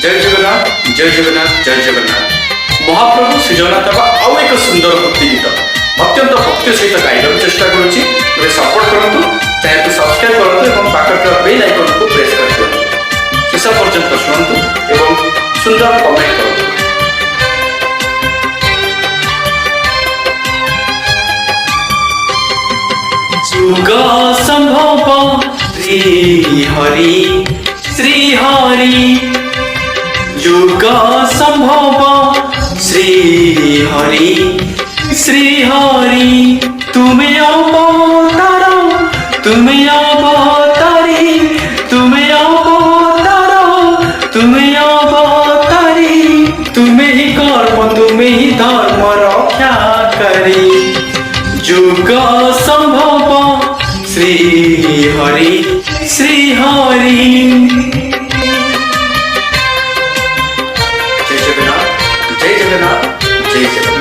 जय जगन्नाथ जय जगन्नाथ जय जगन्नाथ। महाप्रभु श्री जगन्नाथ आउ एक सुंदर भक्ति गीत अत्यंत भक्ति सहित गाइबा चेष्टा करुच्ची। सपोर्ट करूँ चैनल को सब्सक्राइब करूँ और पाखर बेल आइकन को प्रेस कर दिखाँ शेष पर्यंत शुणु और सुंदर कमेंट करूँ। जुग संभव श्री हरि जुग संभव श्री हरि तुम्हें अवतार तुम्हें अवतारी तुम्हें अवतार तुम्हें अवतारी तुम्हें ही कर्म तुम्हें ही धर्म रक्षा करी। जुग संभव श्री हरि जय जगन्नाथ जय जगन्नाथ जय जगन्नाथ।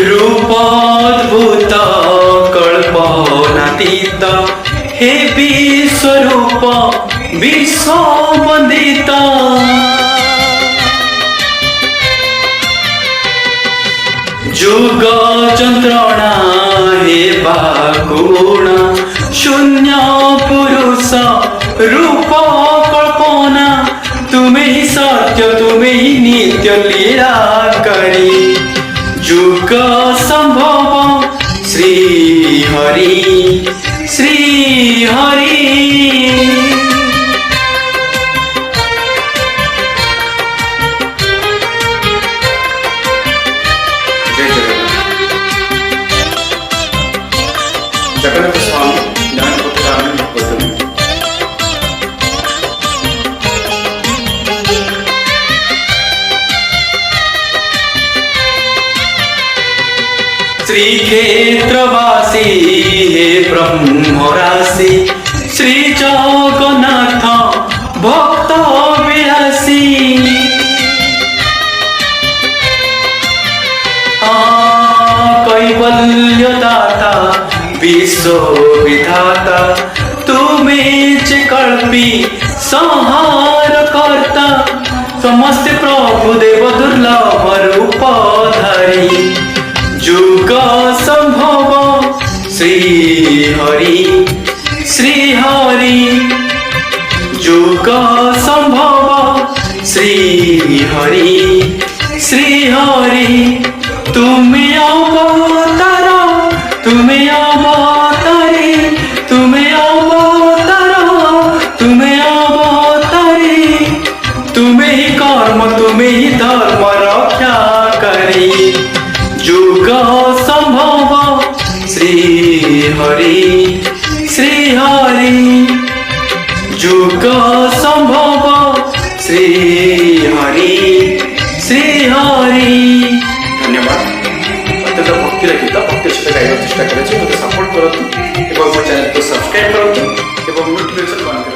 रूपाद्भुत कल्पनातीत हे विश्वरूप विश्ववंदित जुग जंत्रणा हे बागुण शून्य पुरुष रूप कल्पना तुम्हें ही सत्य तुम्हें ही नित्य लीला करी। जुग संभव श्री हरि जय जगन्नाथ। जगन्नाथ स्वामी ज्ञानपुत्र श्री क्षेत्रवासी हे ब्रह्मराशि श्री जगन्नाथ भक्त विलासी कैवल्य दाता विश्व विधाता तुम्हें चे कल्पी संहार करता समस्त प्रभु देव दुर्लभ रूप धारी। जुग संभव श्री हरि जुग संभव श्री हरि तुम्हें अवतार तुम्हें अवतारी तुम्हें अवतार तुम्हें अवतारी तुम्हें ही कर्म तुम्हें ही धर्म रक्षा करी। जुग संभव श्री हरि जुग संभव श्री हरि धन्यवाद। अत्यंत भक्ति गीत भक्ति सहित गाइबा चेष्टा करें सपोर्ट करूँ और चैनल को सब्सक्राइब करूँ और नोटिफिकेशन बंद